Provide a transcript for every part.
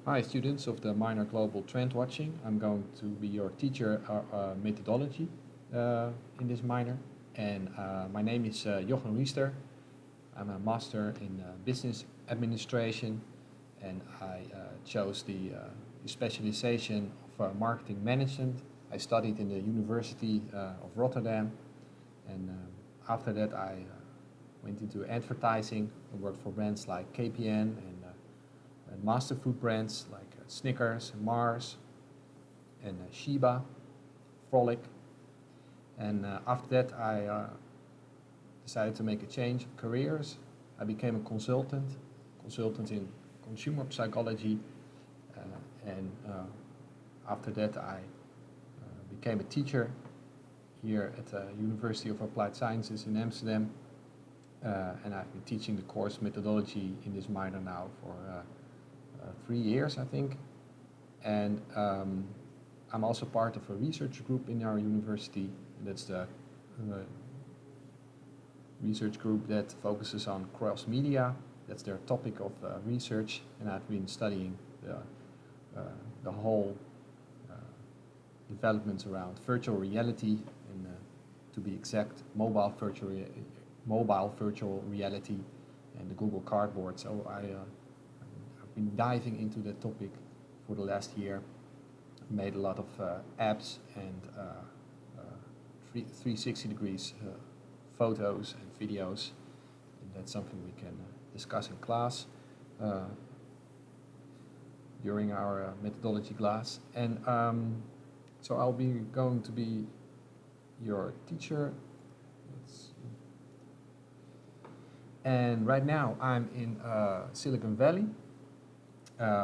Hi, students of the minor Global Trend Watching. I'm going to be your teacher methodology in this minor. And my name is Jochen Riester. I'm a master in business administration, and I chose the specialization of marketing management. I studied in the University of Rotterdam, and after that I went into advertising. I worked for brands like KPN and master food brands like Snickers, Mars, and Sheba, Frolic. And after that, I decided to make a change of careers. I became a consultant in consumer psychology, and after that, I became a teacher here at the University of Applied Sciences in Amsterdam. And I've been teaching the course methodology in this minor now for 3 years, I think. And I'm also part of a research group in our university. That's the research group that focuses on cross media. That's their topic of research, and I've been studying the whole developments around virtual reality, and to be exact, mobile virtual reality, and the Google Cardboard. So I've been diving into that topic for the last year. Made a lot of apps and 360 degrees photos and videos, and that's something we can discuss in class during our methodology class. And so I'll be going to be your teacher. And right now I'm in Silicon Valley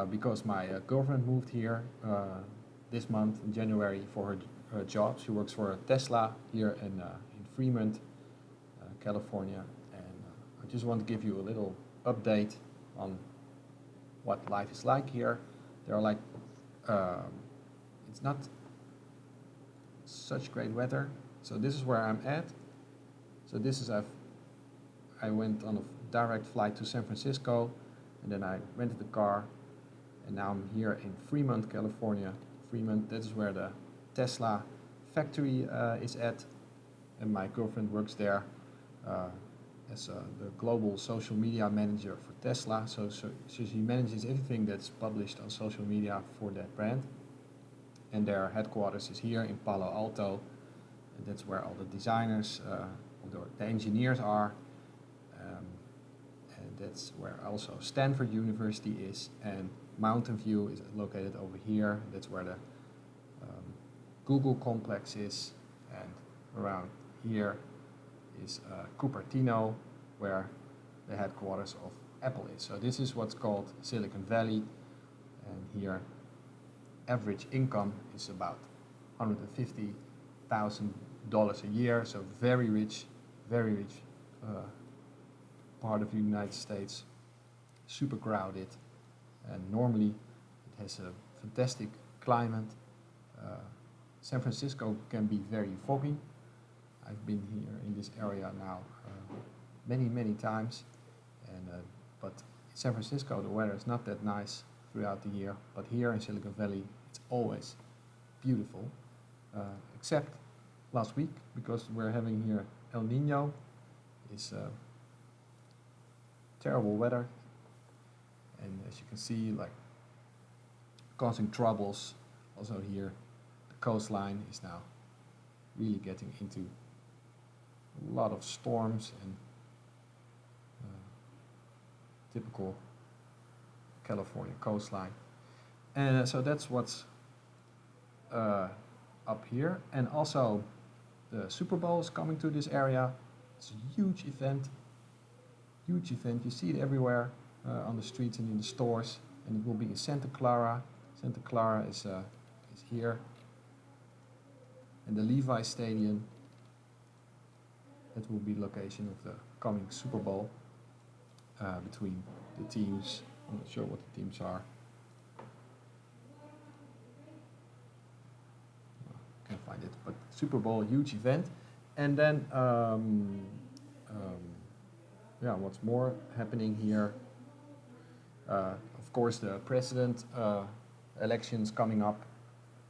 because my girlfriend moved here this month in January for her job. She works for Tesla here in Fremont, California. And I just want to give you a little update on what life is like here. There are like, it's not such great weather. So this is where I'm at. So this is, I went on a direct flight to San Francisco, and then I rented a car, and now I'm here in Fremont, California. Fremont, that is where the Tesla factory is at, and my girlfriend works there as the global social media manager for Tesla. So she manages everything that's published on social media for that brand, and their headquarters is here in Palo Alto, and that's where all the designers, the engineers are. And that's where also Stanford University is, and Mountain View is located over here. That's where the Google complex is, and around here is Cupertino, where the headquarters of Apple is. So this is what's called Silicon Valley, and here average income is about $150,000 a year, so very rich part of the United States, super crowded, and normally it has a fantastic climate. San Francisco can be very foggy. I've been here in this area now many times, and but in San Francisco the weather is not that nice throughout the year, but here in Silicon Valley it's always beautiful, except last week, because we're having here El Nino. It's terrible weather, and as you can see, like, causing troubles also here. The coastline is now really getting into a lot of storms and typical California coastline. And so that's what's up here. And also the Super Bowl is coming to this area. It's a huge event. You see it everywhere on the streets and in the stores. And it will be in Santa Clara. Santa Clara is here. And the Levi Stadium, that will be the location of the coming Super Bowl between the teams. I'm not sure what the teams are. Can't find it, but Super Bowl, huge event. And then yeah, what's more happening here? Of course, the president elections coming up.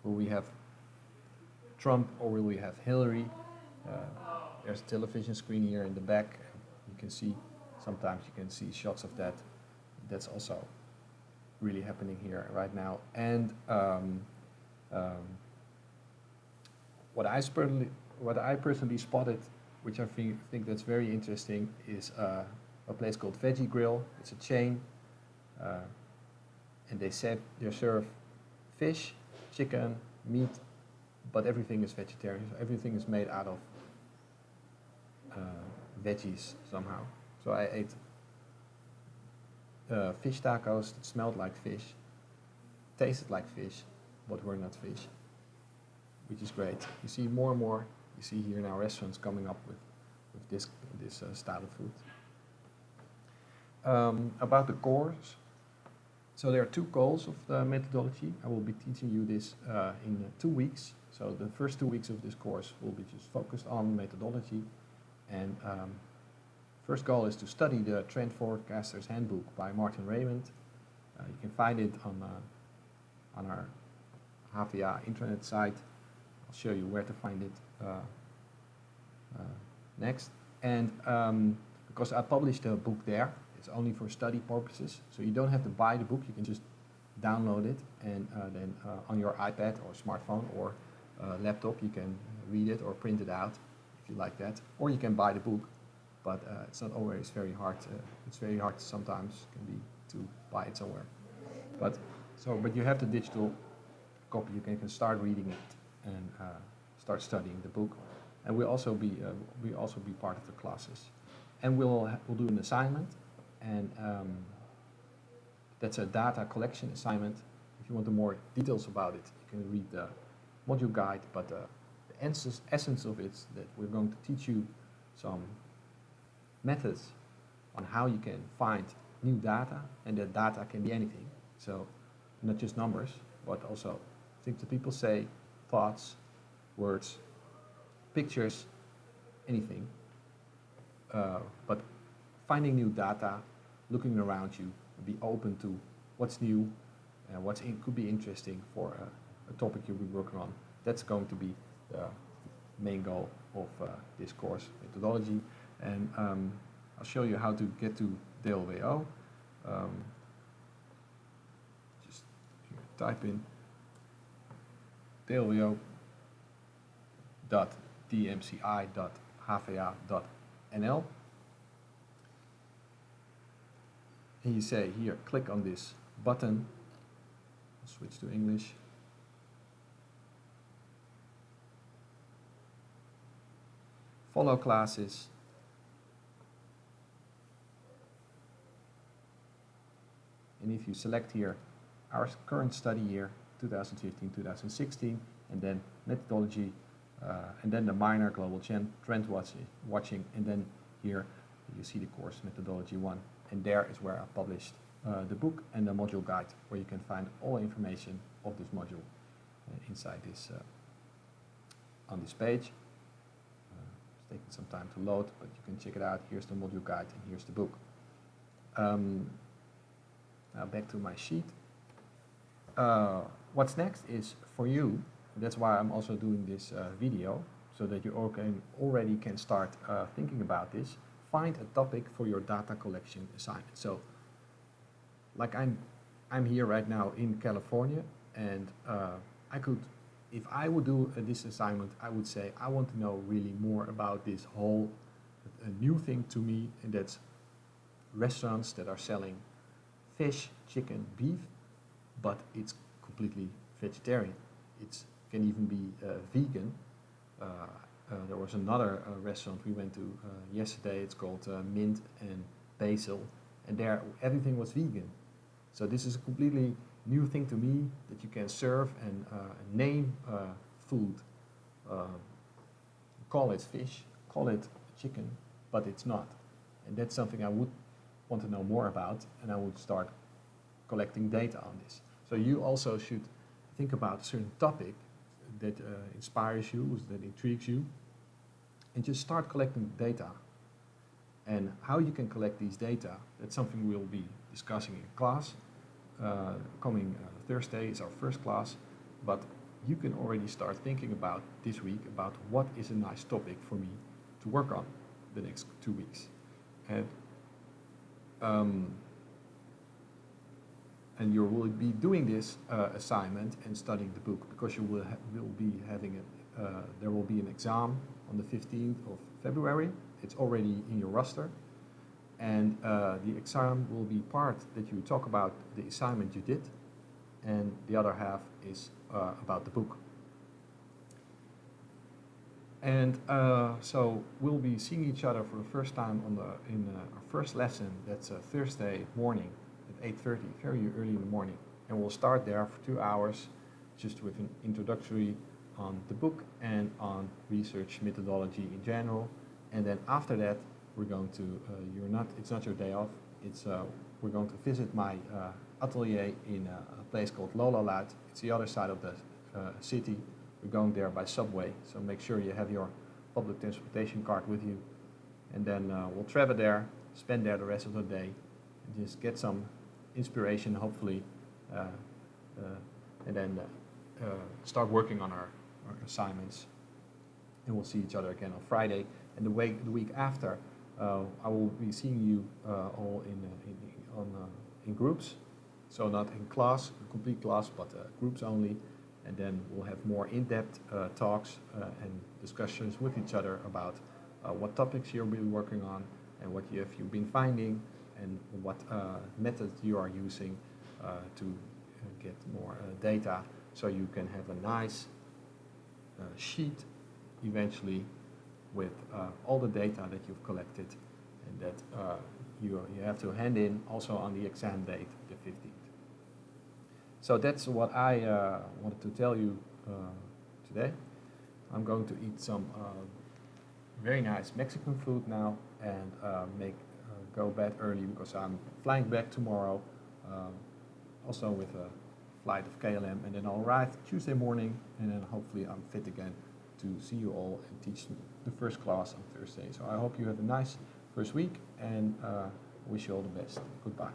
Will we have Trump or will we have Hillary? There's a television screen here in the back. You can see, sometimes you can see shots of that. That's also really happening here right now. And what I personally spotted, which I think that's very interesting, is a place called Veggie Grill. It's a chain, and they serve fish, chicken, meat, but everything is vegetarian. So everything is made out of veggies somehow. So I ate fish tacos that smelled like fish, tasted like fish, but were not fish, which is great. You see more and more. You see here now restaurants coming up with this style of food. About the course, so there are two goals of the methodology. I will be teaching you this in 2 weeks. So the first 2 weeks of this course will be just focused on methodology. And first goal is to study the Trend Forecaster's Handbook by Martin Raymond. You can find it on our HVA intranet site. I'll show you where to find it next. And because I published a book there, it's only for study purposes. So you don't have to buy the book, you can just download it, and then on your iPad or smartphone or laptop you can read it or print it out if you like that. Or you can buy the book, but it's not always very hard. It's very hard sometimes, can be, to buy it somewhere. But you have the digital copy. You can start reading it and start studying the book. And we'll also be part of the classes. And we'll do an assignment, and that's a data collection assignment. If you want more details about it, you can read the module guide. But the essence of it is that we're going to teach you some methods on how you can find new data, and that data can be anything. So not just numbers, but also things that people say, thoughts, words, pictures, anything. But finding new data, looking around you, be open to what's new and could be interesting for a topic you'll be working on. That's going to be the main goal of this course, methodology. And I'll show you how to get to DLWO. Just type in dlwo.dmci.hva.nl, and you say here, click on this button. I'll switch to English. Follow classes. And if you select here our current study year, 2015-2016, and then methodology, and then the minor global trend watching, and then here you see the course methodology 1, and there is where I published the book and the module guide, where you can find all information of this module inside this on this page. It's taking some time to load, but you can check it out. Here's the module guide and here's the book. Now back to my sheet. What's next is for you, that's why I'm also doing this video, so that you already can start thinking about this. Find a topic for your data collection assignment. So, like I'm here right now in California, and I could, if I would do this assignment, I would say I want to know really more about this whole new thing to me, and that's restaurants that are selling fish, chicken, beef, but it's completely vegetarian. It can even be vegan. There was another restaurant we went to yesterday. It's called Mint and Basil, and there everything was vegan. So this is a completely new thing to me, that you can serve and name food. Call it fish, call it chicken, but it's not. And that's something I would want to know more about, and I would start collecting data on this. So you also should think about a certain topic that inspires you, that intrigues you, and just start collecting data. And how you can collect these data, that's something we'll be discussing in class. Coming Thursday is our first class, but you can already start thinking about this week about what is a nice topic for me to work on the next 2 weeks. And you will be doing this assignment and studying the book, because you will be having there will be an exam on the 15th of February. It's already in your roster, and the exam will be part that you talk about the assignment you did, and the other half is about the book. And so we'll be seeing each other for the first time in our first lesson. That's Thursday morning at 8:30, very early in the morning. And we'll start there for 2 hours, just with an introductory on the book and on research methodology in general. And then after that, we're going to, it's not your day off, we're going to visit my atelier in a place called Lola. It's the other side of the city. We're going there by subway, so make sure you have your public transportation card with you. And then we'll travel there, spend there the rest of the day, and just get some inspiration, hopefully, and then start working on our assignments. And we'll see each other again on Friday. And the week after, I will be seeing you all in groups, so not in class, a complete class, but groups only. And then we'll have more in-depth talks and discussions with each other about what topics you'll be working on, and what you've been finding, and what methods you are using to get more data, so you can have a nice sheet eventually with all the data that you've collected, and that you have to hand in also on the exam date, the 15th. So that's what I wanted to tell you today. I'm going to eat some very nice Mexican food now, and go bed early, because I'm flying back tomorrow, also with a flight of KLM, and then I'll arrive Tuesday morning, and then hopefully I'm fit again to see you all and teach the first class on Thursday. So I hope you have a nice first week, and wish you all the best. Goodbye.